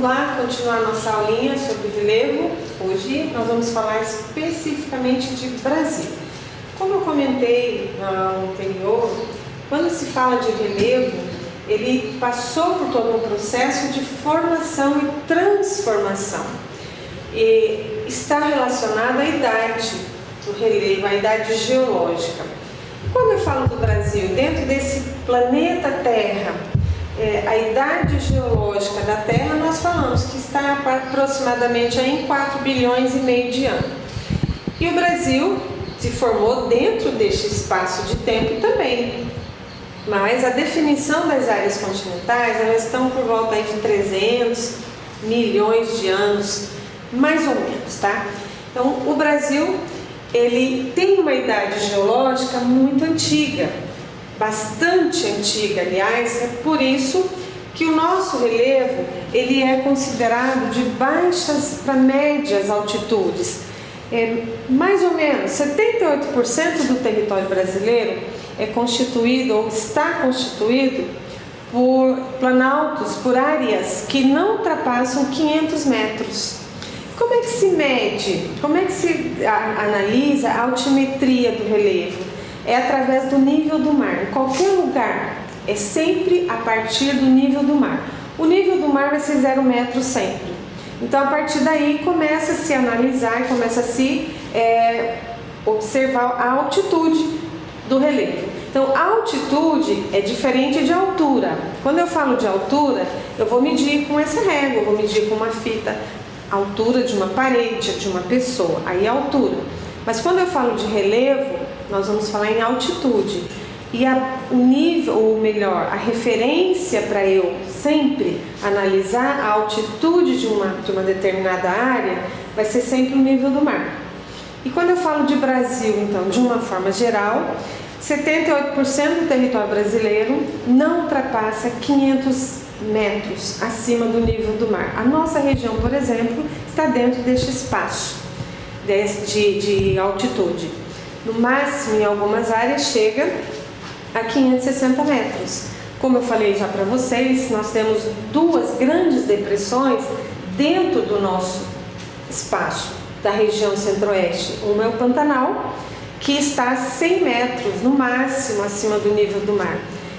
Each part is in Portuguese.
Vamos lá, continuar nossa aulinha sobre relevo. Hoje nós vamos falar especificamente de Brasil. Como eu comentei no anterior, quando se fala de relevo, ele passou por todo um processo de formação e transformação. E está relacionado à idade do relevo, à idade geológica. Quando eu falo do Brasil, dentro desse planeta Terra, a idade geológica da Terra, nós falamos que está aproximadamente em 4 bilhões e meio de anos. E o Brasil se formou dentro deste espaço de tempo também. Mas a definição das áreas continentais, elas estão por volta de 300 milhões de anos, mais ou menos, tá? Então, o Brasil, ele tem uma idade geológica muito antiga, bastante antiga, aliás. É por isso que o nosso relevo, ele é considerado de baixas para médias altitudes. Mais ou menos 78% do território brasileiro é constituído ou está constituído por planaltos, por áreas que não ultrapassam 500 metros. Como é que se mede? Como é que se analisa a altimetria do relevo? É através do nível do mar. Em qualquer lugar, é sempre a partir do nível do mar. O nível do mar vai ser 0 metros sempre. Então, a partir daí, começa a se analisar, começa a se observar a altitude do relevo. Então, a altitude é diferente de altura. Quando eu falo de altura, eu vou medir com essa régua, eu vou medir com uma fita a altura de uma parede, de uma pessoa, aí é altura. Mas quando eu falo de relevo, nós vamos falar em altitude. E o nível, ou melhor, a referência para eu sempre analisar a altitude de uma determinada área vai ser sempre o nível do mar. E quando eu falo de Brasil, então, de uma forma geral, 78% do território brasileiro não ultrapassa 500 metros acima do nível do mar. A nossa região, por exemplo, está dentro deste espaço de altitude. No máximo, em algumas áreas, chega a 560 metros. Como eu falei já para vocês, nós temos duas grandes depressões dentro do nosso espaço da região centro-oeste. Uma é o Pantanal, que está a 100 metros no máximo acima do nível do mar.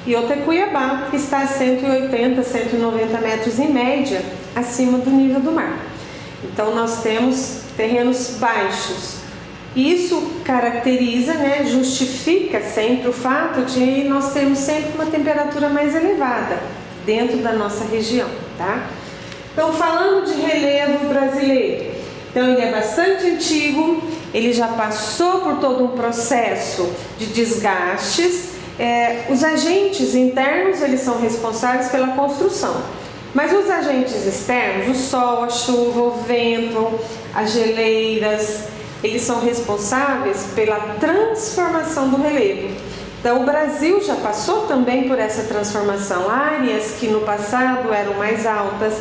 E outra é Cuiabá, que está a 180, 190 metros em média acima do nível do mar. Então nós temos terrenos baixos. Isso caracteriza, justifica sempre o fato de nós termos sempre uma temperatura mais elevada dentro da nossa região, tá? Então, falando de relevo brasileiro, então ele é bastante antigo, ele já passou por todo um processo de desgastes. Os agentes internos, eles são responsáveis pela construção, mas os agentes externos, o sol, a chuva, o vento, as geleiras, eles são responsáveis pela transformação do relevo. Então, o Brasil já passou também por essa transformação. Áreas que no passado eram mais altas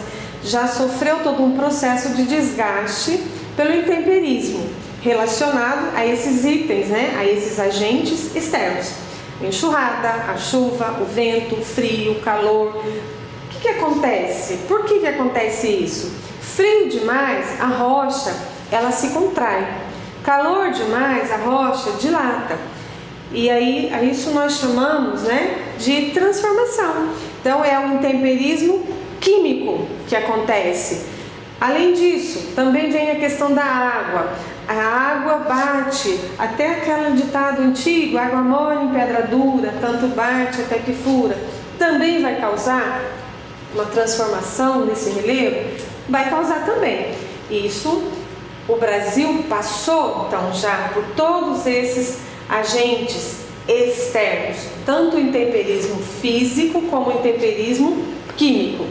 já sofreu todo um processo de desgaste pelo intemperismo relacionado a esses itens, a esses agentes externos. A enxurrada, a chuva, o vento, o frio, o calor. O que acontece? Por que acontece isso? Frio demais, a rocha, ela se contrai. Calor demais, a rocha dilata. E aí, a isso nós chamamos, de transformação. Então, é o intemperismo químico que acontece. Além disso, também vem a questão da água. A água bate, até aquele ditado antigo, água mole em pedra dura, tanto bate até que fura. Também vai causar uma transformação nesse relevo? Vai causar também. Isso, o Brasil passou, então, já por todos esses agentes externos, tanto o intemperismo físico como o intemperismo químico.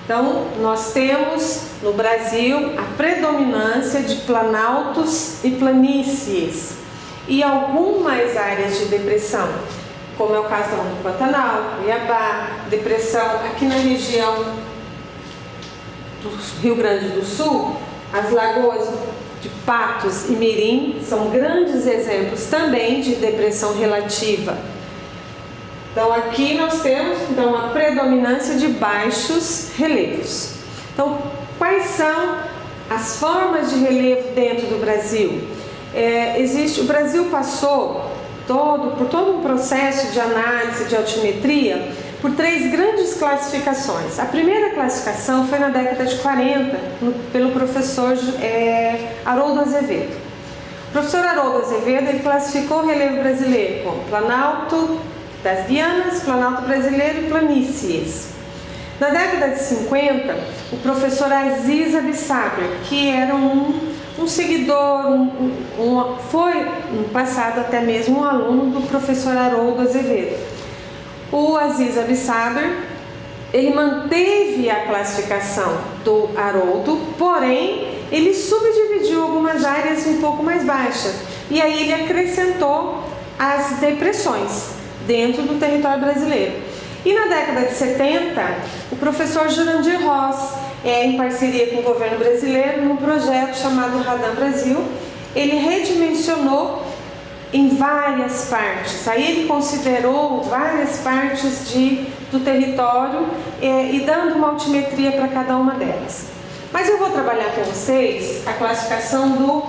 Então, nós temos no Brasil a predominância de planaltos e planícies e algumas áreas de depressão, como é o caso do Pantanal, Cuiabá, depressão aqui na região do Rio Grande do Sul. As lagoas de Patos e Mirim são grandes exemplos também de depressão relativa. Então aqui nós temos a predominância de baixos relevos. Então, quais são as formas de relevo dentro do Brasil? O Brasil passou por todo um processo de análise de altimetria por 3 grandes classificações. A primeira classificação foi na década de 40, pelo professor Haroldo Azevedo. O professor Haroldo Azevedo ele classificou o relevo brasileiro como Planalto das Guianas, Planalto Brasileiro e planícies. Na década de 50, o professor Aziz Abissaber, que era um seguidor, foi no passado até mesmo um aluno do professor Haroldo Azevedo. O Aziz Abissaber, ele manteve a classificação do Haroldo, porém ele subdividiu algumas áreas um pouco mais baixas e aí ele acrescentou as depressões dentro do território brasileiro. E na década de 70, o professor Jurandir Ross, em parceria com o governo brasileiro, num projeto chamado Radam Brasil, ele redimensionou em várias partes. Aí ele considerou várias partes do território e dando uma altimetria para cada uma delas. Mas eu vou trabalhar com vocês a classificação do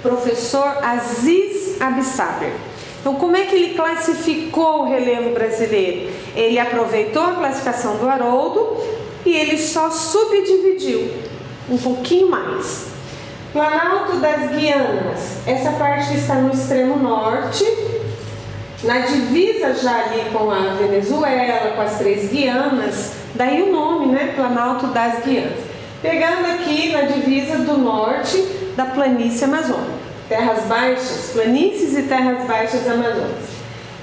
professor Aziz Abissaber. Então, como é que ele classificou o relevo brasileiro? Ele aproveitou a classificação do Haroldo e ele só subdividiu um pouquinho mais. Planalto das Guianas, essa parte que está no extremo norte, na divisa já ali com a Venezuela, com as 3 Guianas, daí o nome, né? Planalto das Guianas. Pegando aqui na divisa do norte da planície amazônica. Terras baixas, planícies e terras baixas amazônicas.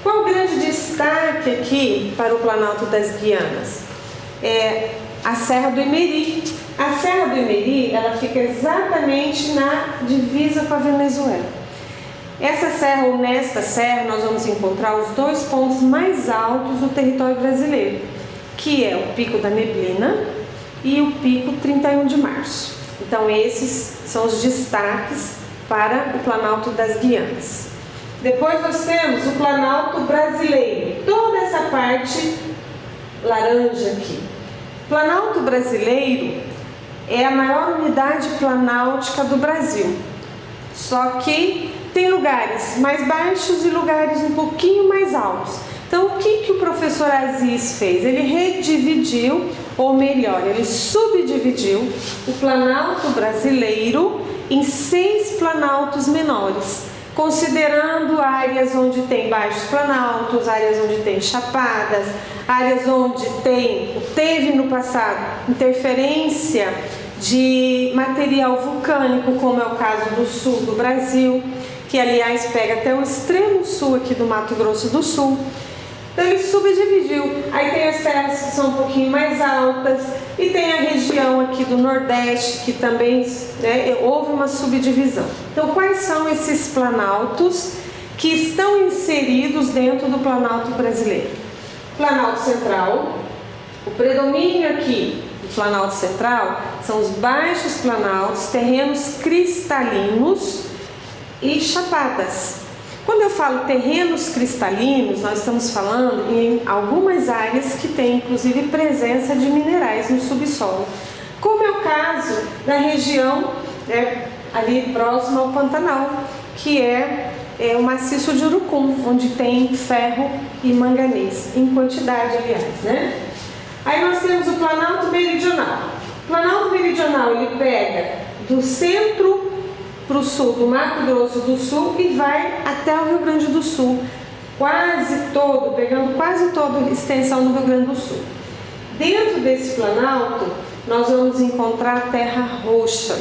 Qual o grande destaque aqui para o Planalto das Guianas? A Serra do Imeri. A Serra do Imeri, ela fica exatamente na divisa com a Venezuela. Essa serra, ou nesta serra, nós vamos encontrar os 2 pontos mais altos do território brasileiro, que é o Pico da Neblina e o Pico 31 de Março. Então, esses são os destaques para o Planalto das Guianas. Depois nós temos o Planalto Brasileiro, toda essa parte laranja aqui. Planalto Brasileiro é a maior unidade planáltica do Brasil, só que tem lugares mais baixos e lugares um pouquinho mais altos. Então, o que o professor Aziz fez? Ele redividiu, ou melhor, ele subdividiu o Planalto Brasileiro em 6 planaltos menores, considerando áreas onde tem baixos planaltos, áreas onde tem chapadas, áreas onde teve no passado interferência de material vulcânico, como é o caso do sul do Brasil, que aliás pega até o extremo sul aqui do Mato Grosso do Sul. Então ele subdividiu. Aí tem as serras que são um pouquinho mais altas e tem a região aqui do Nordeste que também houve uma subdivisão. Então quais são esses planaltos que estão inseridos dentro do Planalto Brasileiro? Planalto Central. O predomínio aqui do Planalto Central são os baixos planaltos, terrenos cristalinos e chapadas. Quando eu falo terrenos cristalinos, nós estamos falando em algumas áreas que têm inclusive presença de minerais no subsolo, como é o caso da região ali próxima ao Pantanal, que é o maciço de Urucum, onde tem ferro e manganês, em quantidade aliás, né? Aí nós temos o Planalto Meridional. O Planalto Meridional ele pega do centro para o sul do Mato Grosso do Sul e vai até o Rio Grande do Sul, pegando quase toda a extensão do Rio Grande do Sul. Dentro desse planalto, nós vamos encontrar a terra roxa.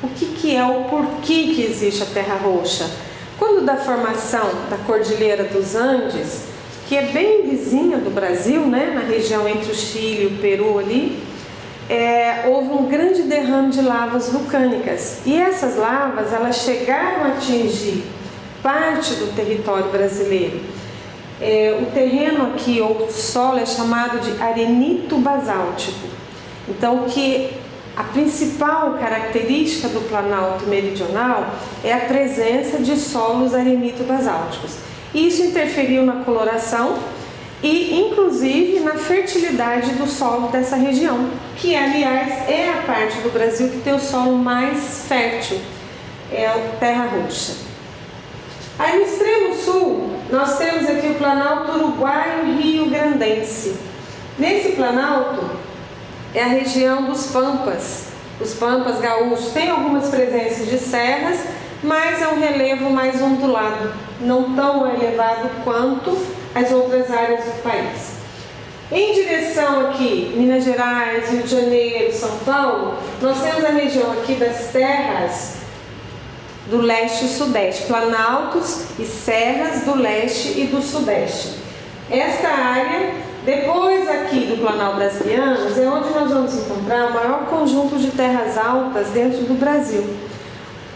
O que é o porquê que existe a terra roxa? Quando da formação da Cordilheira dos Andes, que é bem vizinha do Brasil, né, na região entre o Chile e o Peru ali, houve um grande derrame de lavas vulcânicas e essas lavas elas chegaram a atingir parte do território brasileiro. O terreno aqui, ou o solo, é chamado de arenito basáltico. Então, a principal característica do Planalto Meridional é a presença de solos arenito basálticos. Isso interferiu na coloração e inclusive na fertilidade do solo dessa região, que aliás é a parte do Brasil que tem o solo mais fértil, é a terra roxa. Aí no extremo sul nós temos aqui o Planalto Uruguaio-Rio-Grandense. Nesse planalto é a região dos Pampas, os Pampas gaúchos. Tem algumas presenças de serras, mas é um relevo mais ondulado, não tão elevado quanto as outras áreas do país. Em direção aqui, Minas Gerais, Rio de Janeiro, São Paulo, nós temos a região aqui das terras do leste e sudeste, planaltos e serras do leste e do sudeste. Esta área, depois aqui do Planalto das Guianas, é onde nós vamos encontrar o maior conjunto de terras altas dentro do Brasil.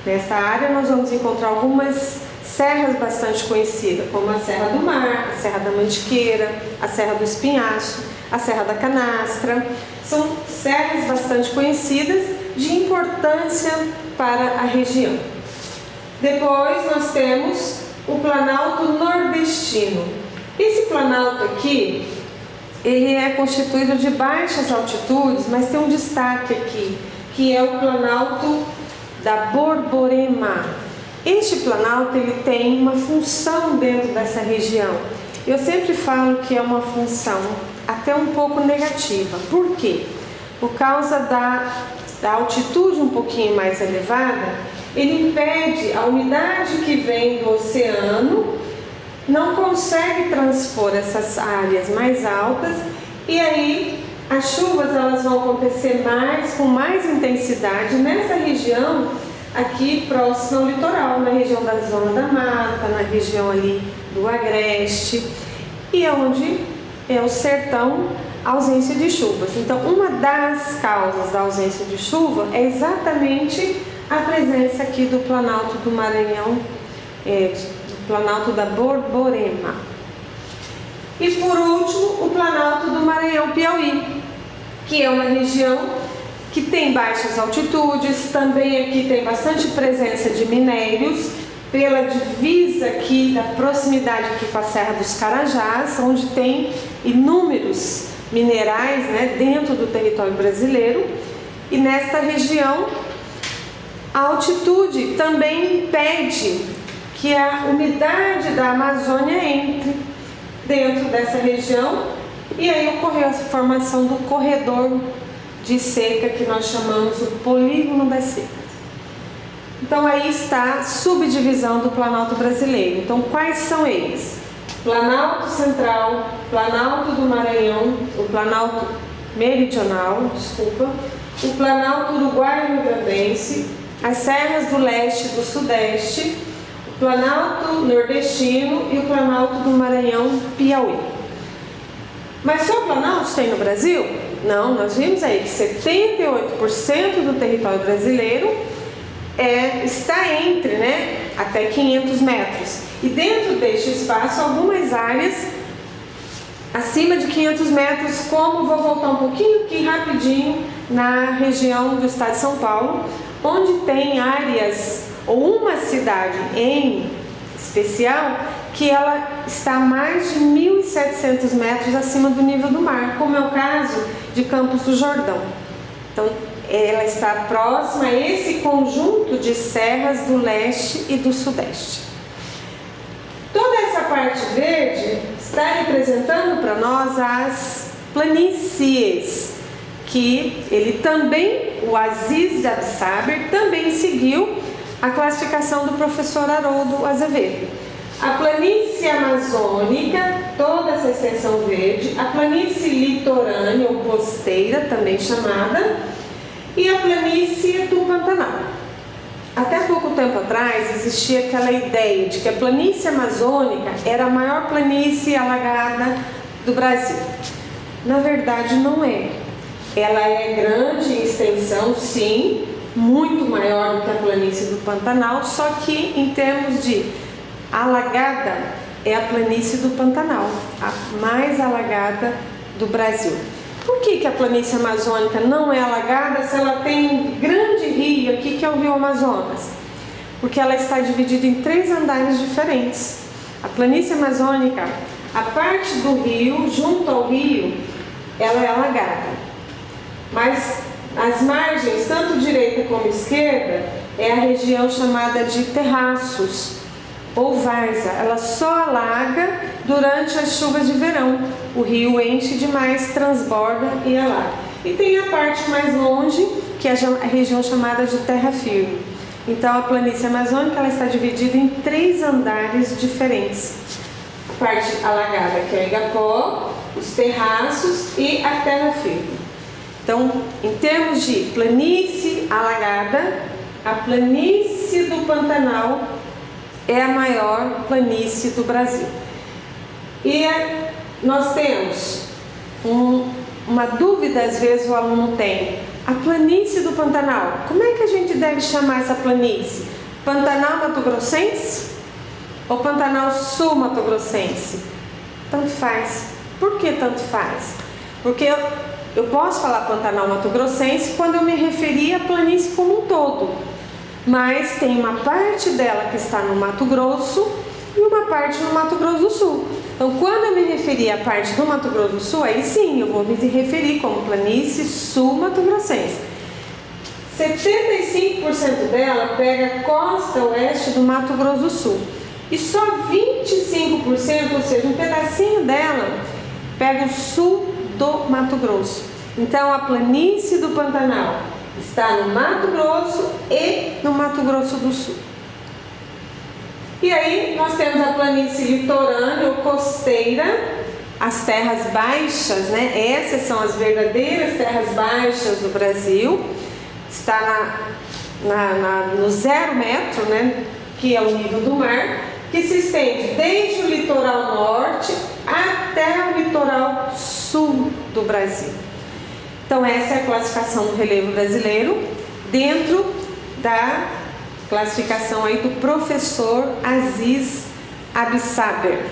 Nesta área nós vamos encontrar algumas serras bastante conhecidas, como a Serra do Mar, a Serra da Mantiqueira, a Serra do Espinhaço, a Serra da Canastra. São serras bastante conhecidas, de importância para a região. Depois nós temos o Planalto Nordestino. Esse planalto aqui, ele é constituído de baixas altitudes, mas tem um destaque aqui, que é o Planalto da Borborema. Este planalto ele tem uma função dentro dessa região. Eu sempre falo que é uma função até um pouco negativa. Por quê? Por causa da altitude um pouquinho mais elevada, ele impede a umidade que vem do oceano, não consegue transpor essas áreas mais altas, e aí as chuvas elas vão acontecer com mais intensidade nessa região aqui próxima ao litoral, na região da Zona da Mata, na região ali do Agreste, e onde é o sertão, a ausência de chuvas. Então, uma das causas da ausência de chuva é exatamente a presença aqui do Planalto do Maranhão, do Planalto da Borborema. E por último, o Planalto do Maranhão-Piauí, que é uma região que tem baixas altitudes, também aqui tem bastante presença de minérios, pela divisa aqui, da proximidade aqui com a Serra dos Carajás, onde tem inúmeros minerais, né, dentro do território brasileiro. E nesta região, a altitude também impede que a umidade da Amazônia entre dentro dessa região, e aí ocorreu a formação do corredor de seca que nós chamamos o polígono das secas. Então aí está a subdivisão do Planalto brasileiro. Então quais são eles? Planalto Central, Planalto do Maranhão, o Planalto Meridional, o Planalto Uruguaio-Rio-Grandense, as serras do leste e do sudeste, o Planalto Nordestino e o Planalto do Maranhão-Piauí. Mas só planaltos tem no Brasil? Não, nós vimos aí que 78% do território brasileiro está entre, até 500 metros. E dentro deste espaço, algumas áreas acima de 500 metros, como vou voltar um pouquinho aqui rapidinho na região do estado de São Paulo, onde tem áreas, ou uma cidade em especial, que ela está a mais de 1.700 metros acima do nível do mar, como é o caso de Campos do Jordão. Então, ela está próxima a esse conjunto de serras do leste e do sudeste. Toda essa parte verde está representando para nós as planícies, que ele também, o Aziz de Absaber, também seguiu a classificação do professor Haroldo Azevedo. A planície amazônica, toda essa extensão verde, a planície litorânea ou costeira, também chamada, e a planície do Pantanal. Até pouco tempo atrás existia aquela ideia de que a planície amazônica era a maior planície alagada do Brasil. Na verdade não é. Ela é grande em extensão, sim, muito maior do que a planície do Pantanal, só que em termos de alagada é a planície do Pantanal, a mais alagada do Brasil. Por que a planície amazônica não é alagada se ela tem um grande rio aqui, que é o Rio Amazonas? Porque ela está dividida em 3 andares diferentes. A planície amazônica, A parte do rio, junto ao rio, ela é alagada. Mas as margens, tanto direita como esquerda, é a região chamada de terraços ou várzea. Ela só alaga durante as chuvas de verão. O rio enche demais, transborda e alaga. E tem a parte mais longe, que é a região chamada de terra firme. Então a planície amazônica ela está dividida em 3 andares diferentes. A parte alagada, que é o Igapó, os terraços e a terra firme. Então, em termos de planície alagada, a planície do Pantanal é a maior planície do Brasil. E nós temos uma dúvida, às vezes o aluno tem. A planície do Pantanal, como é que a gente deve chamar essa planície? Pantanal Mato-Grossense ou Pantanal Sul-Mato-Grossense? Tanto faz. Por que tanto faz? Porque eu posso falar Pantanal Mato-Grossense quando eu me referir à planície como um todo. Mas tem uma parte dela que está no Mato Grosso e uma parte no Mato Grosso do Sul. Então, quando eu me referir à parte do Mato Grosso do Sul, aí sim eu vou me referir como planície sul-mato-grossense. 75% dela pega a costa oeste do Mato Grosso do Sul. E só 25%, ou seja, um pedacinho dela, pega o sul do Mato Grosso. Então, a planície do Pantanal está no Mato Grosso e no Mato Grosso do Sul. E aí nós temos a planície litorânea ou costeira, as terras baixas, né? Essas são as verdadeiras terras baixas do Brasil. Está no 0 metro, né? Que é o nível do mar, que se estende desde o litoral norte até o litoral sul do Brasil. Então essa é a classificação do relevo brasileiro dentro da classificação aí do professor Aziz Absaber.